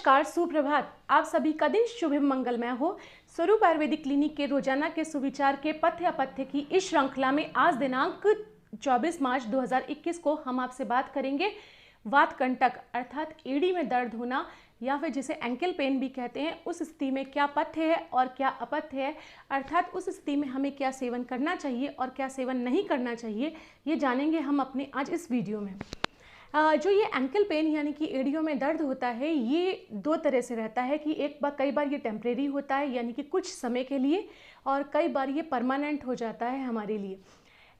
नमस्कार, सुप्रभात। आप सभी का दिन शुभ मंगलमय हो। स्वरूप आयुर्वेदिक क्लिनिक के रोजाना के सुविचार के पथ्य अपथ्य की इस श्रृंखला में आज दिनांक 24 मार्च 2021 को हम आपसे बात करेंगे वात कंटक अर्थात एड़ी में दर्द होना या फिर जिसे एंकल पेन भी कहते हैं, उस स्थिति में क्या पथ्य है और क्या अपथ्य है, अर्थात उस स्थिति में हमें क्या सेवन करना चाहिए और क्या सेवन नहीं करना चाहिए, ये जानेंगे हम अपने आज इस वीडियो में। जो ये एंकल पेन यानी कि एड़ियों में दर्द होता है, ये दो तरह से रहता है कि कई बार ये टेम्परेरी होता है यानी कि कुछ समय के लिए, और कई बार ये परमानेंट हो जाता है हमारे लिए।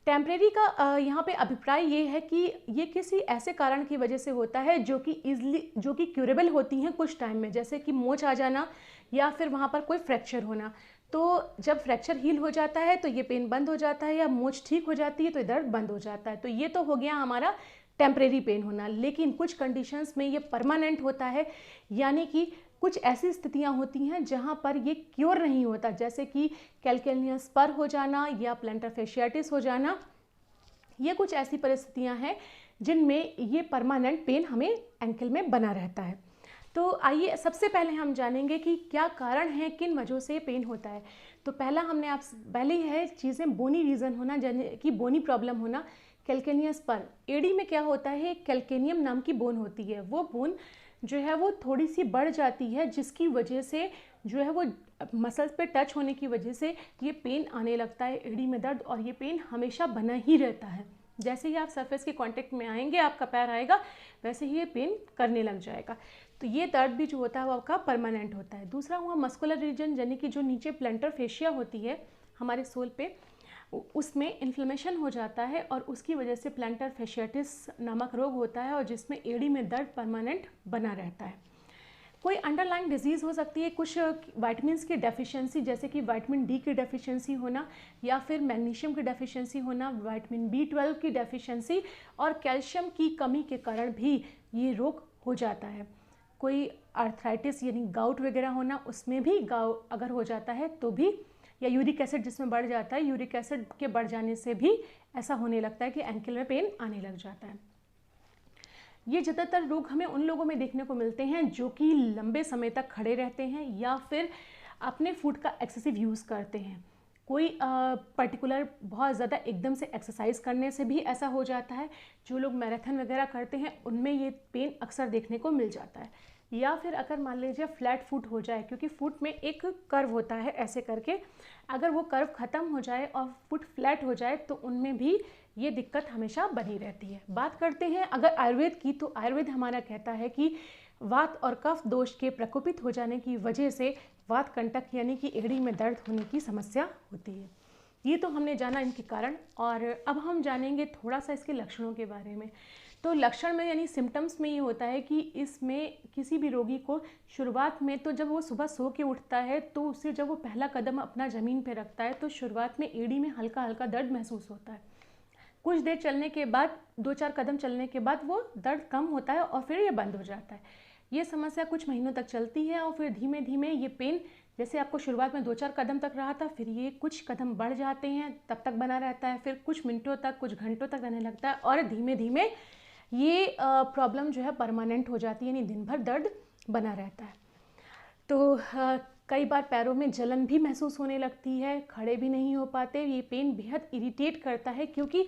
टेम्परेरी का यहाँ पे अभिप्राय ये है कि ये किसी ऐसे कारण की वजह से होता है जो कि क्यूरेबल होती हैं कुछ टाइम में, जैसे कि मोच आ जाना या फिर वहाँ पर कोई फ्रैक्चर होना। तो जब फ्रैक्चर हील हो जाता है तो ये पेन बंद हो जाता है, या मोच ठीक हो जाती है तो दर्द बंद हो जाता है। तो ये तो हो गया हमारा टेम्परेरी पेन होना। लेकिन कुछ कंडीशंस में ये परमानेंट होता है, यानी कि कुछ ऐसी स्थितियां होती हैं जहां पर ये क्योर नहीं होता, जैसे कि कैल्केनियस स्पर हो जाना या प्लैंटर फैशियाटिस हो जाना। ये कुछ ऐसी परिस्थितियां हैं जिनमें ये परमानेंट पेन हमें एंकल में बना रहता है। तो आइए सबसे पहले हम जानेंगे कि क्या कारण है, किन वजहों से पेन होता है। तो पहले है चीज़ें बोनी रीज़न होना, यानी कि बोनी प्रॉब्लम होना। कैल्केनियस पर एड़ी में क्या होता है, कैल्केनियम नाम की बोन होती है। वो बोन जो है वो थोड़ी सी बढ़ जाती है, जिसकी वजह से जो है वो मसल्स पे टच होने की वजह से ये पेन आने लगता है, एड़ी में दर्द, और ये पेन हमेशा बना ही रहता है। जैसे ही आप सरफेस के कांटेक्ट में आएंगे, आपका पैर आएगा, वैसे ही ये पेन करने लग जाएगा। तो ये दर्द भी जो होता है वो आपका परमानेंट होता है। दूसरा हुआ मस्कुलर रीजन, यानी कि जो नीचे प्लैंटर फेशिया होती है हमारे सोल पे, उसमें इन्फ्लेमेशन हो जाता है और उसकी वजह से प्लैंटर फैशियाटिस नामक रोग होता है, और जिसमें एड़ी में दर्द परमानेंट बना रहता है। कोई अंडरलाइंग डिजीज़ हो सकती है, कुछ वाइटमिन्स की डेफिशिएंसी, जैसे कि विटामिन डी की डेफिशिएंसी होना, या फिर मैग्नीशियम की डेफिशिएंसी होना, विटामिन B12 की डेफिशिएंसी, और कैल्शियम की कमी के कारण भी ये रोग हो जाता है। कोई आर्थराइटिस यानी गाउट वगैरह होना, उसमें भी अगर हो जाता है तो भी, या यूरिक एसिड जिसमें बढ़ जाता है, यूरिक एसिड के बढ़ जाने से भी ऐसा होने लगता है कि एंकल में पेन आने लग जाता है। ये ज़्यादातर रोग हमें उन लोगों में देखने को मिलते हैं जो कि लंबे समय तक खड़े रहते हैं या फिर अपने फूड का एक्सेसिव यूज़ करते हैं। कोई पर्टिकुलर बहुत ज़्यादा एकदम से एक्सरसाइज करने से भी ऐसा हो जाता है। जो लोग मैराथन वगैरह करते हैं उनमें ये पेन अक्सर देखने को मिल जाता है। या फिर अगर मान लीजिए फ्लैट फुट हो जाए, क्योंकि फुट में एक कर्व होता है ऐसे करके, अगर वो कर्व ख़त्म हो जाए और फुट फ्लैट हो जाए तो उनमें भी ये दिक्कत हमेशा बनी रहती है। बात करते हैं अगर आयुर्वेद की, तो आयुर्वेद हमारा कहता है कि वात और कफ दोष के प्रकोपित हो जाने की वजह से वात कंटक यानी कि एड़ी में दर्द होने की समस्या होती है। ये तो हमने जाना इनके कारण, और अब हम जानेंगे थोड़ा सा इसके लक्षणों के बारे में। तो लक्षण में यानी सिम्टम्स में ये होता है कि इसमें किसी भी रोगी को शुरुआत में, तो जब वो सुबह सो के उठता है तो उससे जब वो पहला कदम अपना ज़मीन पे रखता है तो शुरुआत में एड़ी में हल्का हल्का दर्द महसूस होता है। कुछ देर चलने के बाद, 2-4 कदम चलने के बाद वो दर्द कम होता है और फिर ये बंद हो जाता है। ये समस्या कुछ महीनों तक चलती है और फिर धीमे धीमे ये पेन, जैसे आपको शुरुआत में 2-4 कदम तक रहा था, फिर ये कुछ कदम बढ़ जाते हैं, तब तक बना रहता है, फिर कुछ मिनटों तक, कुछ घंटों तक रहने लगता है, और धीमे धीमे ये प्रॉब्लम जो है परमानेंट हो जाती है, यानी दिन भर दर्द बना रहता है। तो कई बार पैरों में जलन भी महसूस होने लगती है, खड़े भी नहीं हो पाते। ये पेन बेहद इरिटेट करता है, क्योंकि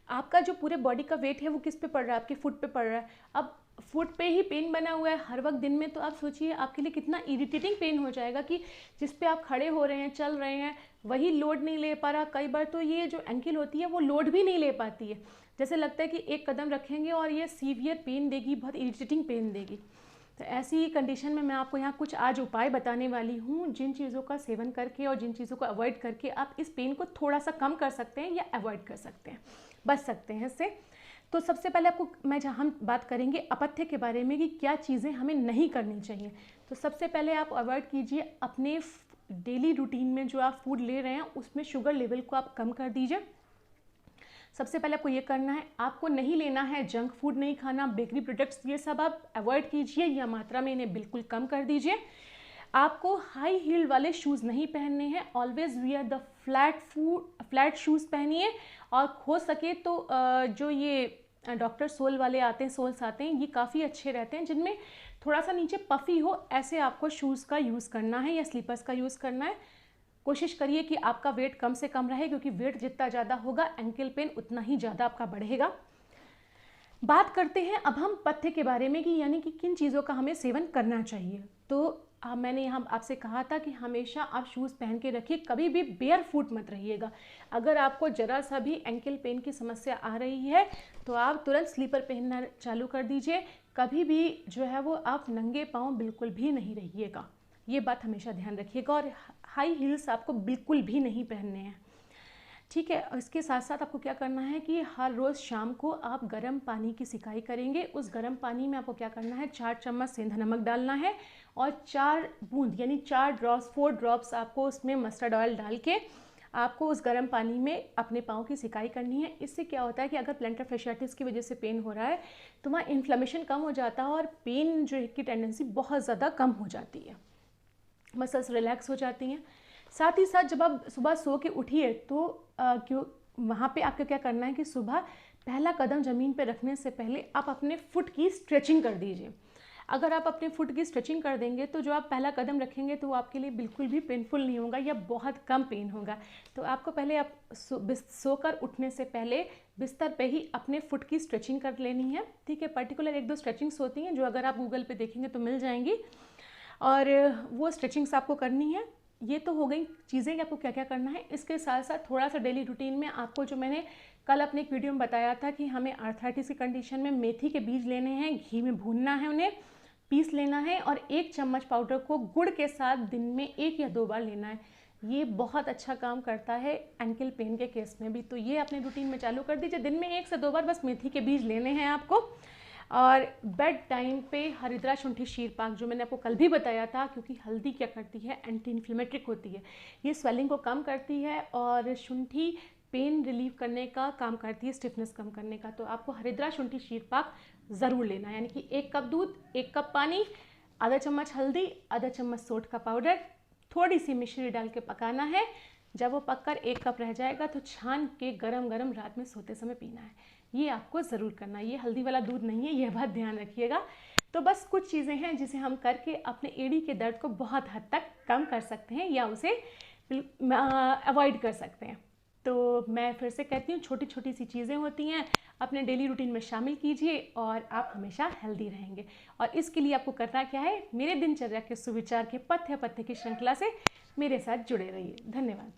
आपका जो पूरे बॉडी का वेट है वो किस पे पड़ रहा है, आपके फुट पे पड़ रहा है। अब फुट पे ही पेन बना हुआ है हर वक्त दिन में, तो आप सोचिए आपके लिए कितना इरिटेटिंग पेन हो जाएगा कि जिस पे आप खड़े हो रहे हैं, चल रहे हैं, वही लोड नहीं ले पा रहा। कई बार तो ये जो एंकल होती है वो लोड भी नहीं ले पाती है, जैसे लगता है कि एक कदम रखेंगे और ये सीवियर पेन देगी, बहुत इरिटेटिंग पेन देगी। तो ऐसी कंडीशन में मैं आपको यहाँ कुछ आज उपाय बताने वाली हूँ, जिन चीज़ों का सेवन करके और जिन चीज़ों को अवॉइड करके आप इस पेन को थोड़ा सा कम कर सकते हैं या अवॉइड कर सकते हैं, बच सकते हैं इससे। तो सबसे पहले हम बात करेंगे अपथ्य के बारे में कि क्या चीज़ें हमें नहीं करनी चाहिए। तो सबसे पहले आप अवॉइड कीजिए, अपने डेली रूटीन में जो आप फूड ले रहे हैं उसमें शुगर लेवल को आप कम कर दीजिए। सबसे पहले आपको ये करना है, आपको नहीं लेना है जंक फूड, नहीं खाना, बेकरी प्रोडक्ट्स, ये सब आप अवॉइड कीजिए या मात्रा में इन्हें बिल्कुल कम कर दीजिए। आपको हाई हील वाले शूज़ नहीं पहनने हैं, always wear the flat shoes पहनिए, और हो सके तो जो ये डॉक्टर सोल वाले आते हैं, सोल्स आते हैं, ये काफ़ी अच्छे रहते हैं, जिनमें थोड़ा सा नीचे पफ़ी हो, ऐसे आपको शूज़ का यूज़ करना है या स्लीपर्स का यूज़ करना है। कोशिश करिए कि आपका वेट कम से कम रहे, क्योंकि वेट जितना ज़्यादा होगा एंकल पेन उतना ही ज़्यादा आपका बढ़ेगा। बात करते हैं अब हम पथ्य के बारे में कि यानी कि किन चीज़ों का हमें सेवन करना चाहिए। तो मैंने यहाँ आपसे कहा था कि हमेशा आप शूज़ पहन के रखिए, कभी भी बेयर फुट मत रहिएगा। अगर आपको ज़रा सा भी एंकल पेन की समस्या आ रही है तो आप तुरंत स्लीपर पहनना चालू कर दीजिए। कभी भी जो है वो आप नंगे पाँव बिल्कुल भी नहीं रहिएगा, ये बात हमेशा ध्यान रखिएगा। और हाई हील्स आपको बिल्कुल भी नहीं पहनने हैं, ठीक है। इसके साथ साथ आपको क्या करना है कि हर रोज़ शाम को आप गर्म पानी की सिकाई करेंगे। उस गर्म पानी में आपको क्या करना है, 4 चम्मच सेंधा नमक डालना है और 4 बूंद यानी 4 ड्रॉप्स आपको उसमें मस्टर्ड ऑयल डाल के आपको उस गर्म पानी में अपने पाँव की सिकाई करनी है। इससे क्या होता है कि अगर प्लैंटर फैशियाटिस की वजह से पेन हो रहा है तो वहाँ इन्फ्लेमेशन कम हो जाता है और पेन जो की टेंडेंसी बहुत ज़्यादा कम हो जाती है, मसल्स रिलैक्स हो जाती हैं। साथ ही साथ जब आप सुबह सो के उठिए तो क्यों वहाँ पे आपको क्या करना है कि सुबह पहला कदम ज़मीन पे रखने से पहले आप अपने फुट की स्ट्रेचिंग कर दीजिए। अगर आप अपने फुट की स्ट्रेचिंग कर देंगे तो जो आप पहला कदम रखेंगे तो वो आपके लिए बिल्कुल भी पेनफुल नहीं होगा या बहुत कम पेन होगा। तो आपको पहले आप सोकर उठने से पहले बिस्तर पे ही अपने फुट की स्ट्रेचिंग कर लेनी है, ठीक है। पर्टिकुलर 1-2 स्ट्रेचिंग्स होती हैं जो अगर आप गूगल पे देखेंगे तो मिल जाएंगी, और वो स्ट्रेचिंग्स आपको करनी है। ये तो हो गई चीज़ें कि आपको क्या क्या करना है। इसके साथ साथ थोड़ा सा डेली रूटीन में आपको, जो मैंने कल अपने एक वीडियो में बताया था कि हमें आर्थराइटिस की कंडीशन में मेथी के बीज लेने हैं, घी में भूनना है, उन्हें पीस लेना है और 1 चम्मच पाउडर को गुड़ के साथ दिन में 1 या 2 बार लेना है। ये बहुत अच्छा काम करता है एंकल पेन के केस में भी। तो ये अपने रूटीन में चालू कर दीजिए, दिन में 1 से 2 बार बस मेथी के बीज लेने हैं आपको। और बेड टाइम पे हरिद्रा शुंठी शीर पाक, जो मैंने आपको कल भी बताया था, क्योंकि हल्दी क्या करती है, एंटी इन्फ्लेमेट्रिक होती है, ये स्वेलिंग को कम करती है और शुंठी पेन रिलीव करने का काम करती है, स्टिफनेस कम करने का। तो आपको हरिद्रा शुंठी शीर पाक ज़रूर लेना है, यानी कि 1 कप दूध, 1 कप पानी, आधा चम्मच हल्दी, आधा चम्मच सोंठ का पाउडर, थोड़ी सी मिश्री डाल के पकाना है। जब वो पककर 1 कप रह जाएगा तो छान के गरम गरम रात में सोते समय पीना है। ये आपको ज़रूर करना है, ये हल्दी वाला दूध नहीं है, ये बात ध्यान रखिएगा। तो बस कुछ चीज़ें हैं जिसे हम करके अपने एड़ी के दर्द को बहुत हद तक कम कर सकते हैं या उसे अवॉइड कर सकते हैं। तो मैं फिर से कहती हूँ, छोटी छोटी सी चीज़ें होती हैं, अपने डेली रूटीन में शामिल कीजिए और आप हमेशा हेल्दी रहेंगे। और इसके लिए आपको करना क्या है, मेरे दिनचर्या के सुविचार के पथ्य की श्रृंखला से मेरे साथ जुड़े रहिए। धन्यवाद।